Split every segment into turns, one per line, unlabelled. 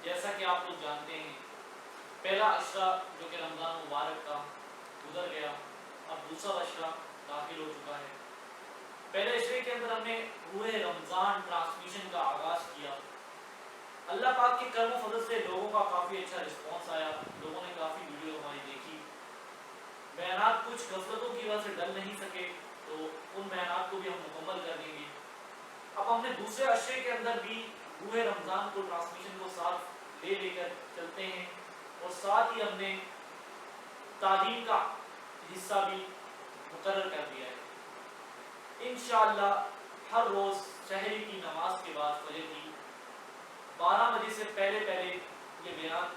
جیسا کہ آپ لوگ جانتے ہیں پہلا عشرہ جو کہ رمضان مبارک کا گزر گیا، اب دوسرا عشرہ داخل ہو چکا ہے۔ پہلے عشرے کے اندر ہم نے روح رمضان ٹرانسمیشن کا آغاز کیا۔ اللہ پاک کے کرم و فضل سے لوگوں کا کافی اچھا رسپانس آیا، لوگوں نے کافی ویڈیو ہماری دیکھی۔ بیانات کچھ غفلتوں کی وجہ سے ڈل نہیں سکے تو ان بیانات کو بھی ہم مکمل کر دیں گے۔ اب ہم نے دوسرے عشرے کے اندر بھی روح رمضان کو ٹرانسمیشن کو ساتھ لے کر چلتے ہیں، اور ساتھ ہی ہم نے تعلیم کا حصہ بھی مقرر کر دیا ہے۔ انشاءاللہ ہر روز سحری کی نماز کے بعد فجر کی 12 بجے سے پہلے یہ بیان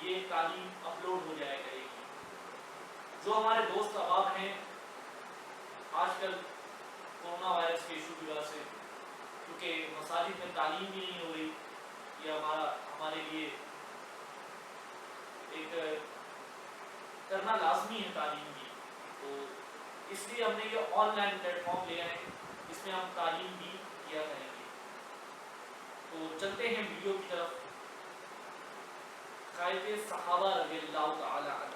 یہ تعلیم اپلوڈ ہو جائے کرے گی۔ جو ہمارے دوست احباب ہیں آج کل کورونا وائرس کے ایشو کی وجہ سے کیونکہ مساجد میں تعلیم بھی نہیں ہو رہی، یہ ہمارے لیے ایک کرنا لازمی ہے تعلیم بھی، تو اس لیے ہم نے یہ آن لائن پلیٹ فارم لیا ہے، اس میں ہم تعلیم بھی کیا کریں گے۔ تو چلتے ہیں ویڈیو کی طرف۔ قائد صحابہ رضی اللہ تعالی عنہ،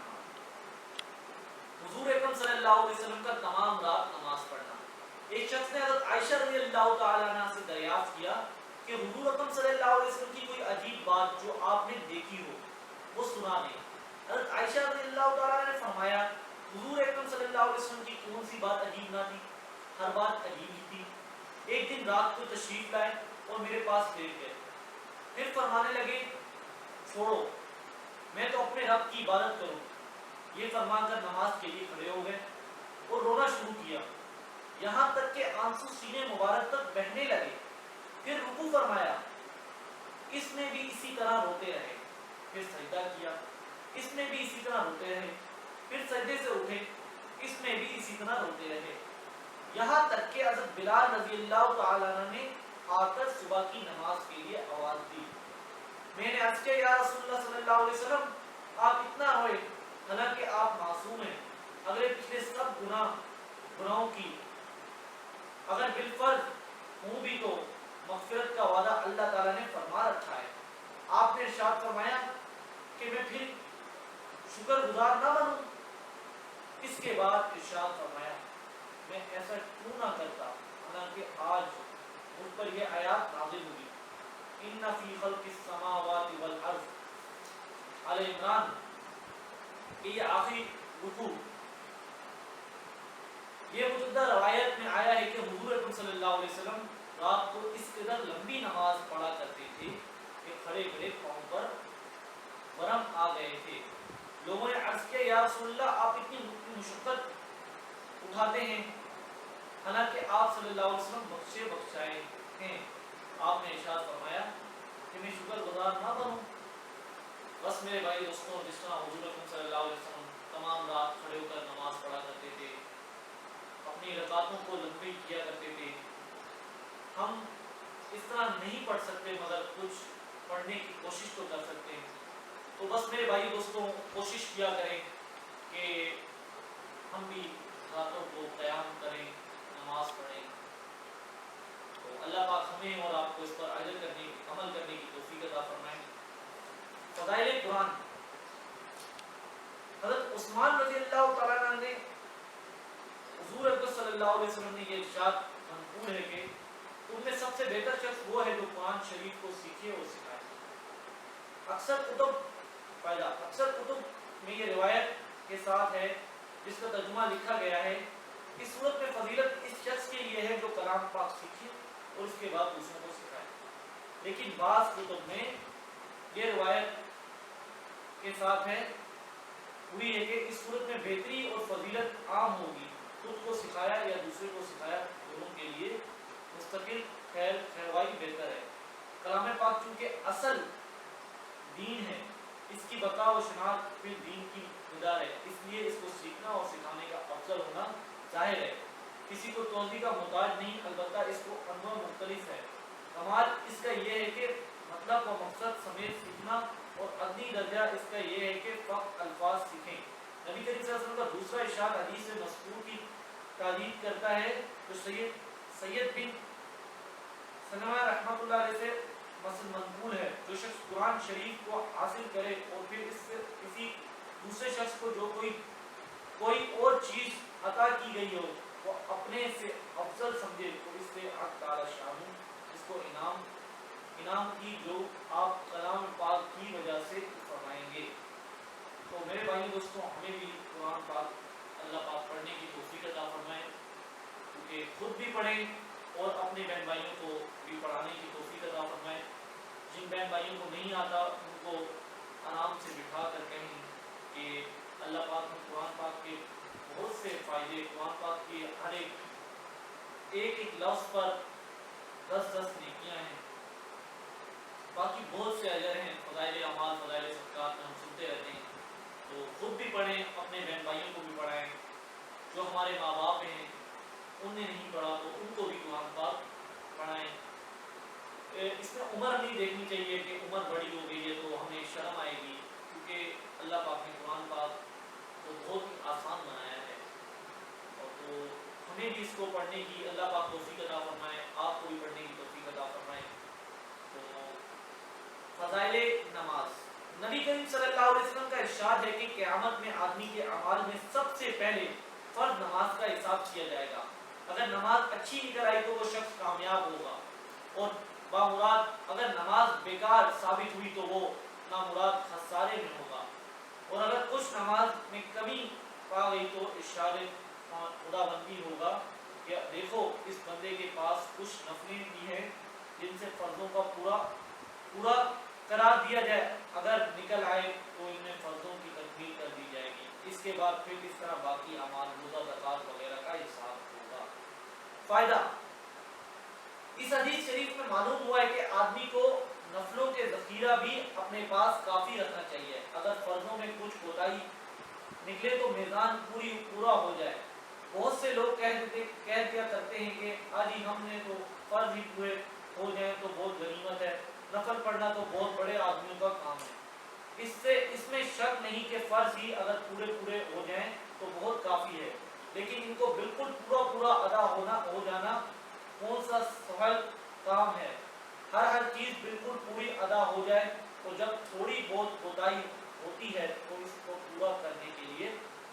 حضور اکرم صلی اللہ علیہ وسلم کا تمام رات نماز پڑھنا۔ ایک شخص نے حضرت عائشہ رضی اللہ تعالی عنہ سے دریافت کیا کہ حضور اکرم صلی اللہ علیہ وسلم کی کوئی عجیب بات جو آپ نے دیکھی ہو وہ سنا دیں۔ حضرت عائشہ رضی اللہ تعالی عنہ نے فرمایا حضور اکرم صلی اللہ علیہ وسلم کی کون سی بات عجیب نہ تھی، ہر بات عجیب ہی تھی۔ ایک دن رات کو تشریف لائے اور میرے پاس لیٹ گئے، پھر فرمانے لگے چھوڑو میں تو اپنے رب کی عبادت کروں، یہ فرما کر نماز کے لیے کھڑے ہو گئے اور رونا شروع کیا، یہاں تک کہ آنسو سینے مبارک تک بہنے لگے۔ پھر رکوع فرمایا، اس میں بھی اسی طرح روتے رہے، پھر سجدہ کیا، اس میں بھی اسی طرح روتے رہے، پھر سجدے سے اٹھے، اس میں بھی اسی طرح روتے رہے، یہاں تک کہ حضرت بلال رضی اللہ تعالی عنہ نے آ کر صبح کی نماز کے لیے آواز دی۔ میں نے عرض کیا یا رسول اللہ صلی اللہ علیہ وسلم آپ اتنا روئے، حالانکہ آپ معصوم ہیں، اگلے پچھلے سب گناہوں کی اگر بالفرض ہوں بھی تو مغفرت کا وعدہ اللہ تعالیٰ نے فرما رکھا ہے۔ آپ نے ارشاد فرمایا کہ میں پھر شکر گزار نہ بنوں؟ اس کے بعد ارشاد فرمایا میں ایسا کیوں نہ کرتا، حالانکہ آج مجھ پر یہ آیات نازل ہوئی، ان فی خلق السماوات والارض، آل عمران کہ یہ آخری رکوع، یہ مجدہ روایت میں آیا ہے کہ حضور اکرم صلی اللہ علیہ وسلم رات کو اس قدر لمبی نماز پڑھا کرتے تھے کہ کھڑے کھڑے پاؤں پر ورم آ گئے تھے۔ لوگوں نے عرض کیا یا رسول اللہ آپ اتنی مشقت اٹھاتے ہیں، حالانکہ آپ صلی اللہ علیہ وسلم بخشے بخشائے ہیں۔ آپ نے ارشاد فرمایا کہ میں شکر گزار نہ بنوں؟ بس میرے بھائی دوستوں، جس طرح حضور اکرم صلی اللہ علیہ وسلم تمام رات کھڑے ہو کر نماز پڑھا کرتے تھے، اپنی رکعتوں کو لمبی کیا کرتے تھے، ہم اس طرح نہیں پڑھ سکتے مگر کچھ پڑھنے کی کوشش تو کر سکتے ہیں۔ تو بس میرے بھائی دوستوں کوشش کیا کریں کہ ہم بھی راتوں کو قیام کریں، نماز پڑھیں، تو اللہ پاک ہمیں اور آپ کو اس پر عمل کرنے کی توفیق عطا فرمائے۔ فضائل قرآن، حضرت عثمان رضی اللہ تعالیٰ عنہ نے حضور اکرم صلی اللہ علیہ وسلم نے یہ ارشاد منقول ہے کہ تم میں سب سے بہتر شخص وہ ہے جو قرآن شریف کو سیکھے اور سکھائے۔ اکثر کتب میں یہ روایت کے ساتھ ہے جس کا ترجمہ لکھا گیا ہے، اس صورت میں فضیلت اس شخص کے لیے ہے جو کلام پاک سیکھے اور اس کے بعد دوسروں کو سکھائے۔ لیکن بعض کتب میں یہ روایت کے ساتھ ہے ہوئی ہے کہ اس صورت میں بہتری اور فضیلت عام ہوگی، خود کو سکھایا یا دوسرے کو سکھایا دونوں کے لیے مستقل خیروائی بہتر ہے۔ کلام پاک چونکہ اصل دین ہے، اس کی بقا و شناخت پھر دین کی مدار ہے، اس لیے اس کو سیکھنا اور سکھانے کا افضل ہونا ظاہر ہے۔ کسی کو توضیح کا محتاج نہیں، البتہ اس کو انواع مختلف ہے۔ کمال اس کا یہ ہے کہ مطلب و مقصد سمیت سیکھنا، اور ادنی درجہ اس کا یہ ہے کہ فقط الفاظ سیکھیں۔ نبی کریم صلی اللہ علیہ وسلم کا دوسرا ارشاد حدیث مسعود کی تعریف کرتا ہے، تو سید بن سلمہ رحمۃ اللہ علیہ سے مثلا منقول ہے، جو شخص قرآن شریف کو حاصل کرے اور پھر اس سے کسی دوسرے شخص کو جو کوئی اور چیز عطا کی گئی ہو وہ اپنے سے افضل سمجھے تو اس سے حق تعالی شان اس کو انعام کی جو آپ کلام پاک کی وجہ سے فرمائیں گے۔ تو میرے بھائی دوستوں، ہمیں بھی قرآن پاک اللہ پاک پڑھنے کی توفیق عطا فرمائے، کیونکہ خود بھی پڑھیں اور اپنے بہن بھائیوں کو بھی پڑھانے کی توفیق عطا فرمائے۔ جن بہن بھائیوں کو نہیں آتا ان کو آرام سے بٹھا کر کہیں کہ اللہ پاک نے قرآن پاک کے بہت سے فائدے، قرآن پاک کے ہر ایک لفظ پر 10 نیکیاں ہیں، باقی بہت سے اجر ہیں، فضائل اعمال، فضائل صدقات میں ہم سنتے رہتے ہیں۔ تو خود بھی پڑھیں، اپنے بہن بھائیوں کو بھی پڑھائیں، جو ہمارے ماں باپ ہیں ان نے نہیں پڑھا تو ان کو بھی قرآن پاک پڑھائیں۔ اس میں عمر نہیں دیکھنی چاہیے کہ عمر بڑی ہو گئی ہے تو ہمیں شرم آئے گی، کیونکہ اللہ پاک نے قرآن پاک کو بہت ہی آسان بنایا ہے، اور تو ہمیں بھی اس کو پڑھنے کی اللہ پاک توفیق عطا فرمائے، آپ کو بھی پڑھنے کی توفیق عطا فرمائے۔ تو فضائل نماز، نبی کریم صلی اللہ علیہ وسلم کا ارشاد ہے کہ قیامت میں آدمی کے اعمال میں سب سے پہلے فرض نماز کا حساب کیا جائے گا۔ اگر نماز اچھی نکل آئی تو وہ شخص کامیاب ہوگا، اور بامراد اگر نماز بیکار ثابت ہوئی تو وہ نامراد خسارے میں ہوگا۔ اور اگر کچھ نماز میں کمی پا گئی تو ارشاد خدا بندی ہوگا کہ دیکھو اس بندے کے پاس کچھ نفلیں بھی ہیں جن سے فرضوں کا پورا قرار دیا جائے، اگر نکل آئے تو ان میں فرضوں کی تکمیل کر دی جائے گی، اس کے بعد پھر اس طرح باقی اعمال روزہ زکوٰۃ وغیرہ کا حساب ہوگا۔ فائدہ، اس حدیث شریف میں معلوم ہوا ہے کہ آدمی کو نفلوں کے ذخیرہ بھی اپنے پاس کافی رکھنا چاہیے، اگر فرضوں میں کچھ کوتاہی نکلے تو میزان پورا ہو جائے۔ بہت سے لوگ کہہ دیا کرتے ہیں کہ آجی ہم نے تو فرض ہی پورے ہو جائیں تو بہت غنیمت ہے، نفل پڑھنا تو بہت بڑے آدمیوں کا کام ہے۔ اس میں شک نہیں کہ فرض ہی اگر پورے ہو جائیں تو بہت کافی ہے، لیکن ان کو بالکل پورا ادا ہو جانا کون سا سہل کام ہے۔ ہر چیز بالکل پوری ادا ہو جائے، تو جب تھوڑی بہت کوتاہی ہوتی ہے تو اس کو پورا کرنے کے لیے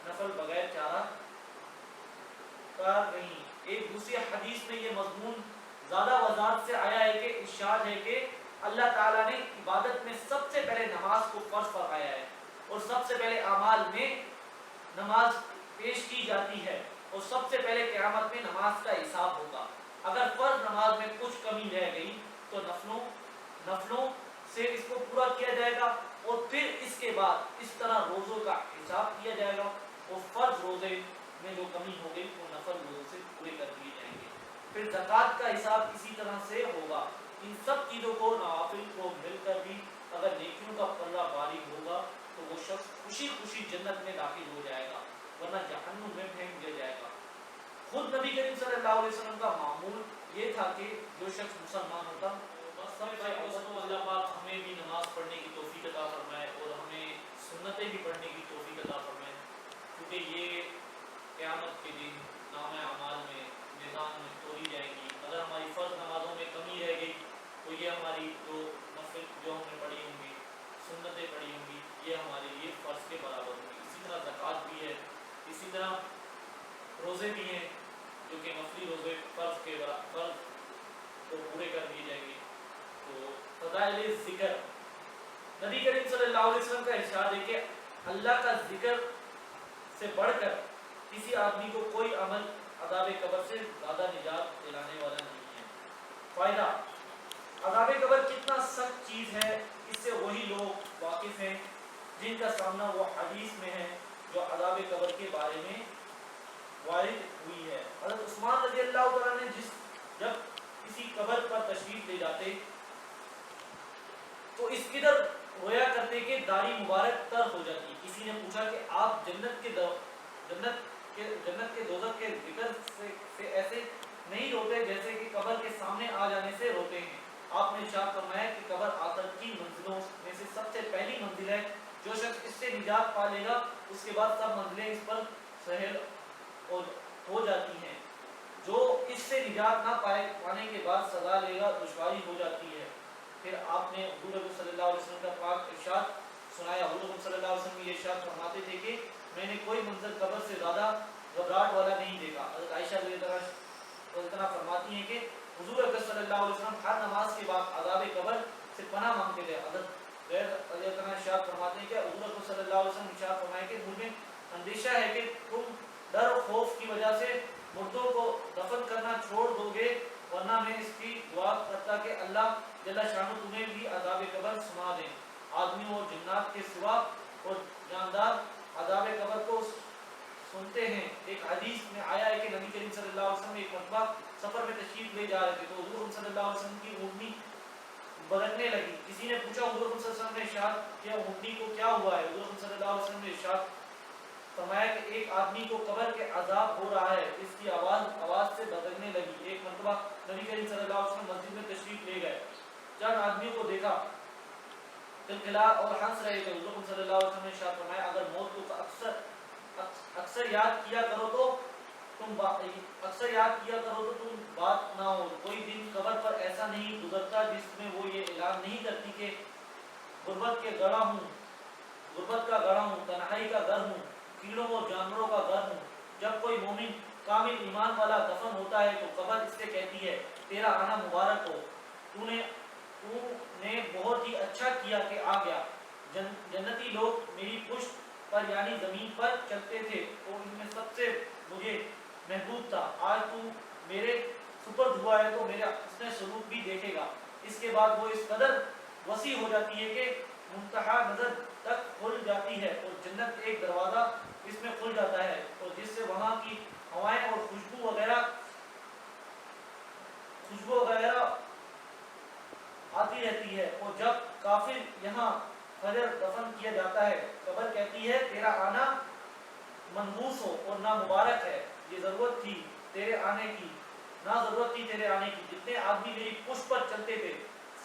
نفل بغیر چارہ کار نہیں۔ ایک دوسری حدیث میں یہ مضمون زیادہ وضاحت سے آیا ہے کہ ارشاد ہے کہ اللہ تعالیٰ نے عبادت میں سب سے پہلے نماز کو فرض فرمایا ہے، اور سب سے پہلے اعمال میں نماز پیش کی جاتی ہے، اور سب سے پہلے قیامت میں نماز کا حساب ہوگا۔ اگر فرض نماز میں کچھ کمی رہ گئی تو نفلوں سے اس کو پورا کیا جائے گا، اور پھر اس کے بعد اس طرح روزوں کا حساب کیا جائے گا، اور فرض روزے میں جو کمی ہو گئی وہ نفل روزوں سے پورے کر دیے جائیں گے۔ پھر زکوٰۃ کا حساب اسی طرح سے ہوگا۔ ان سب چیزوں کو نوافل کو مل کر بھی اگر نیکیوں کا پلہ باری ہوگا تو وہ شخص خوشی جنت میں داخل ہو جائے گا، ورنہ جہنم میں پھینک دیا جائے گا۔ خود نبی کریم صلی اللہ علیہ وسلم کا معمول یہ تھا کہ جو شخص مسلمان ہوتا، اللہ پاک ہمیں بھی نماز پڑھنے کی توفیق عطا فرمائے اور ہمیں سنتیں بھی پڑھنے کی توفیق عطا فرمائے، کیونکہ یہ قیامت کے دن نامہ اعمال میں میزان میں تولی جائیں گی۔ اگر ہماری فرض نمازوں میں کمی رہ گئی تو یہ ہماری جو ہم نے پڑھی ہوں گی، سنتیں پڑھی ہوں گی، یہ ہمارے لیے فرض کے برابر ہوں گی۔ اسی طرح زکوٰۃ بھی ہے، اسی طرح روزے بھی ہیں جو کہ نفلی روزے فرض کو پورے کر دیے جائیں گے۔ تو فضائل ذکر، نبی کریم صلی اللہ علیہ وسلم کا ارشاد ہے کہ اللہ کا ذکر سے بڑھ کر کسی آدمی کو کوئی عمل عذاب قبر سے زیادہ نجات دلانے والا نہیں ہے۔ فائدہ، عذاب قبر کتنا سخت چیز ہے اس سے وہی لوگ واقف ہیں جن کا سامنا وہ حدیث میں ہے جو عذاب قبر کے بارے میں وارد ہوئی ہے۔ حضرت عثمان رضی اللہ تعالیٰ نے جب کسی قبر پر تشریف لے جاتے تو اس قدر رویا کرتے کہ داڑھی مبارک تر ہو جاتی۔ کسی نے پوچھا کہ آپ جنت کے دوزخ کے ذکر سے ایسے نہیں روتے جیسے کہ قبر کے سامنے آ جانے سے روتے ہیں۔ آپ نے ارشاد فرمایا کہ قبر آخرت کی منزلوں میں سے سب سے پہلی منزل ہے، جو شخص اس سے نجات پا لے گا اس کے بعد سب منزلیں اس پر سہل ہو جاتی ہیں، جو اس سے نجات نہ پانے کے بعد سزا لے گا دشواری ہو جاتی ہے۔ پھر آپ نے حضور اکرم صلی اللہ علیہ وسلم کا پاک ارشاد سنایا. حضور اکرم صلی اللہ علیہ وسلم یہ ارشاد فرماتے تھے کہ میں نے کوئی منظر قبر سے زیادہ گھبراہٹ والا نہیں دیکھا. حضرت عائشہ رضی اللہ عنہا فرماتی ہیں کہ حضور اکرم صلی اللہ علیہ وسلم ہر نماز کے بعد عذاب قبر سے پناہ مانگتے تھے. حضرت رضی اللہ عنہ ارشاد فرماتے ہیں کہ حضور اکرم صلی اللہ علیہ وسلم ارشاد فرمائے کہ مجھے اندیشہ ہے کہ تم ڈر و خوف کی وجہ سے مردوں کو دفن کرنا چھوڑ دو گے، ورنہ میں اس کی دعا کرتا کہ اللہ جل شانہ تمہیں بھی عذاب قبر سنا دیں. آدمیوں اور جنات کے سوا اور جاندار عذاب قبر کو سنتے ہیں. ایک حدیث میں آیا ہے کہ نبی کریم صلی اللہ علیہ وسلم ایک مرتبہ سفر میں تشریف لے جا رہے تھے تو حضور صلی اللہ علیہ وسلم کی اونٹنی بھڑکنے لگی. کسی نے پوچھا حضور صلی اللہ علیہ وسلم نے ارشاد کیا اونٹنی کو کیا ہوا ہے؟ حضور صلی اللہ علیہ وسلم نے ارشاد فرمایا کہ ایک آدمی کو قبر کے عذاب ہو رہا ہے، اس کی آواز سے بھڑکنے لگی. ایک مرتبہ نبی کریم صلی اللہ علیہ وسلم مسجد میں تشریف لے گئے، چند آدمیوں کو دیکھا کلکلا اور ہنس رہے تھے. حضور صلی اللہ علیہ وسلم نے ارشاد فرمایا اگر موت کو اکثر یاد کیا کرو تو تم بات نہ ہو. کوئی دن قبر پر ایسا نہیں گزرتا جس میں وہ یہ اعلان نہیں کرتی کہ غربت کا گڑھا ہوں، تنہائی کا گھر ہوں، کیڑوں اور جانوروں کا گھر ہوں. جب کوئی مومن کامل ایمان والا دفن ہوتا ہے تو قبر اس سے کہتی ہے تیرا آنا مبارک ہو، تو نے بہت ہی اچھا کیا کہ آ گیا. جنتی لوگ میری پشت پر یعنی زمین پر چلتے تھے تو ان میں سب سے مجھے محبوب تھا. آج تو میرے سپرد ہوا ہے تو میرا حسن سلوک بھی دیکھے گا. اس کے بعد وہ اس قدر وسیع ہو جاتی ہے کہ منتہا نظر تک کھل جاتی ہے اور جنت ایک دروازہ اس میں کھل جاتا ہے اور جس سے وہاں کی ہوائیں اور خوشبو وغیرہ آتی رہتی ہے. اور جب کافر یہاں فجر دفن کیا جاتا ہے قبر کہتی ہے تیرا آنا منحوس ہو اور نہ مبارک ہے، یہ ضرورت تھی تیرے آنے کی. جتنے آدمی میری پشت پر چلتے تھے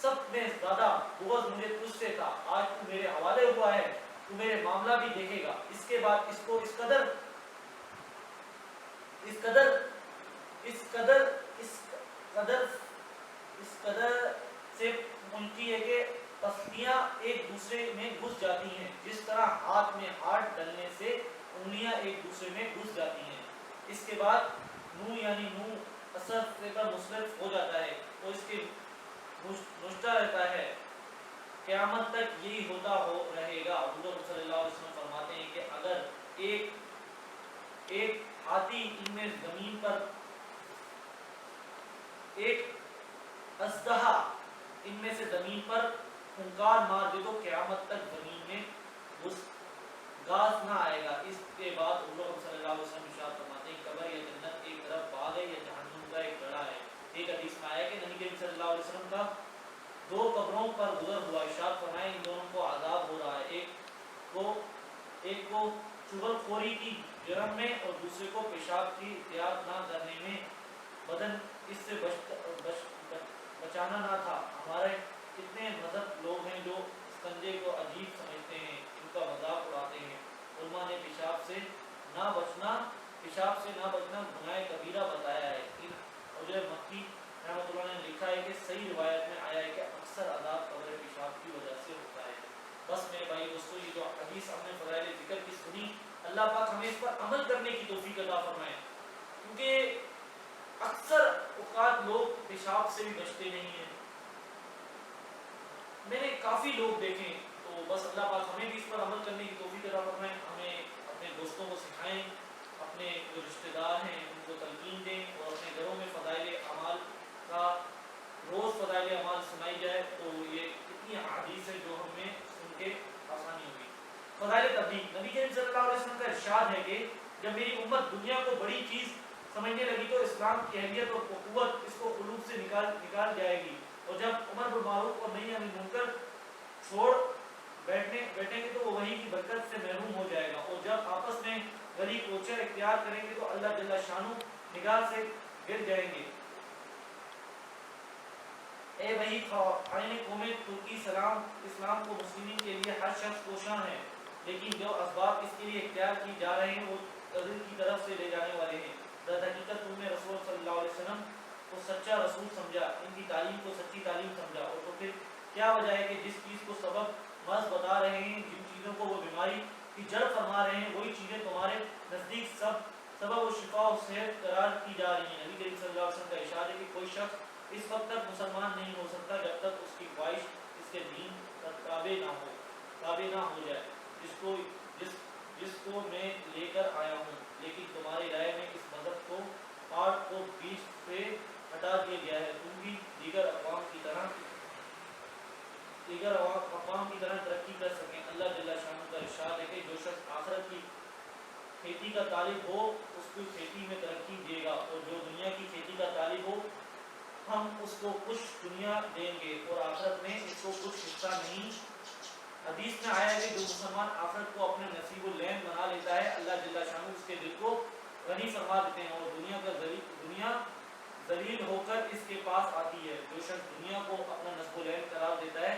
سب میں زیادہ بغض مجھے تجھ سے تھا. آج تو میرے حوالے ہوا ہے، تو میرے معاملہ بھی دیکھے گا. اس کے بعد اس کو اس قدر سے ملتی ہے کہ پسلیاں ایک دوسرے میں گھس جاتی ہیں جس طرح ہاتھ میں ہاتھ ڈلنے سے انگلیاں ایک دوسرے میں گھس جاتی ہیں. اس کے بعد نو یعنی نو اثر کا مثبت ہو جاتا ہے تو اس کے نشتا رہتا ہے. قیامت تک یہی ہوتا رہے گا. حضور صلی اللہ علیہ وسلم فرماتے ہیں کہ اگر ایک ہاتھی ان میں زمین پر ایک اژدہا ان میں سے زمین پر پھنکار مار دے تو قیامت تک زمین میں گھاس نہ آئے گا. اس کے بعد حضور صلی اللہ علیہ وسلم ارشاد فرماتے ہیں قبر یا جنت ایک طرف باغ ہے یا جہنم کا ایک گڑھا ہے. ایک حدیث میں آیا کہ نبی کریم صلی اللہ علیہ وسلم کا دو قبروں پر گزر ہوا. ارشاد فرمایا ان دونوں کو عذاب ہو رہا ہے، ایک کو چغل خوری کی جرم میں اور دوسرے کو پیشاب کی احتیاط نہ کرنے میں. بدن اس سے بچانا نہ تھا. ہمارے کتنے مذہب لوگ ہیں جو کنجے کو عجیب سمجھتے ہیں، ان کا مذاق اڑاتے ہیں. علماء نے پیشاب سے نہ بچنا گناہ کبیرہ بتایا ہے. حجر مکی رحمۃ اللہ نے لکھا ہے کہ صحیح روایت میں آیا ہے کہ اکثر عذاب قبر پیشاب کی وجہ سے ہوتا ہے. بس میرے بھائی دوستو یہ جو حدیث ہم نے فضائل ذکر کی سنی، اللہ پاک ہمیں اس پر عمل کرنے کی توفیق عطا فرمائے، کیونکہ اکثر اوقات لوگ پیشاب سے بھی بچتے نہیں ہیں. میں نے کافی لوگ دیکھے تو بس اللہ پاک ہمیں بھی اس پر عمل کرنے کی توفیق عطا فرمائے. ہمیں اپنے دوستوں کو سکھائیں، اپنے جو رشتہ دار ہیں ان کو تلقین دیں اور اپنے گھروں میں فضائل اعمال سنائی جائے تو یہ اتنی احادیث ہے جو ہمیں سن کے آسانی ہوگی. فضائل تبلیغ. نبی کریم صلی اللہ علیہ وسلم کا ارشاد ہے کہ جب میری امت دنیا کو بڑی چیز سمجھنے لگی تو اسلام کی اہمیت اور قوت اس کو قلوب سے نکال جائے گی. اور جب امر بالمعروف اور نہی عن المنکر چھوڑ بیٹھیں گے تو وہ وحی کی برکت سے محروم ہو جائے گا. اور جب آپس میں گلی کوچے اختیار کریں گے تو اللہ جل شانہ نگاہ سے گر جائیں گے. اے وہی آئین قوم ترکی اسلام کو مسلمین کے لیے ہر شخص کوشاں ہے، لیکن جو اسباب اس کے لیے اختیار کی جا رہے ہیں وہ قدر کی طرف سے لے جانے والے ہیں. در حقیقت تم نے رسول صلی اللہ علیہ وسلم کو سچا رسول سمجھا، ان کی تعلیم کو سچی تعلیم سمجھا، اور تو پھر کیا سبب و شفا و صحت قرار کی جا رہی ہیں۔ نبی کریم صلی اللہ علیہ وسلم کا ارشاد ہے کہ کوئی شخص اس وقت تک مسلمان نہیں ہو سکتا جب تک اس کی خواہش اس کے دین پر تابع نہ ہو جائے، جس کو میں لے کر آیا ہوں، لیکن تمہاری رائے میں اس مذہب کو پارٹ کو بیچ سے ہٹا دیا گیا ہے، تم بھی دیگر اقوام کی طرح ترقی کر سکیں۔ اللہ جل شانہ کا ارشاد ہے کہ جو شخص آخرت کی کھیتی کا طالب ہو اس کو کھیتی میں ترقی دے گا، اور جو دنیا کی کھیتی کا طالب ہو ہم اس کو کچھ دنیا دیں گے اور آخرت میں اس کو کچھ حصہ نہیں۔ حدیث میں آیا ہے کہ جو مسلمان آخرت کو اپنے نصیب العین بنا لیتا ہے، اللہ جل شانہ اس کے دل کو غنی فرما دیتے ہیں، اور دنیا ذلیل ہو کر اس کے پاس آتی ہے۔ جو شخص دنیا کو اپنا نصب العین قرار دیتا ہے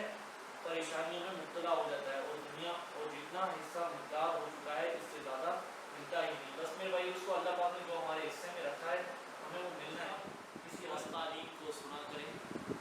پریشانیوں میں مبتلا ہو جاتا ہے، اور دنیا اور جتنا حصہ مقدار ہو چکا ہے اس سے زیادہ ملتا ہی نہیں۔ بس میرے بھائی اس کو اللہ پاک نے جو ہمارے حصے میں رکھا ہے ہمیں وہ ملنا ہے، کسی تعلیم کو سنا کریں۔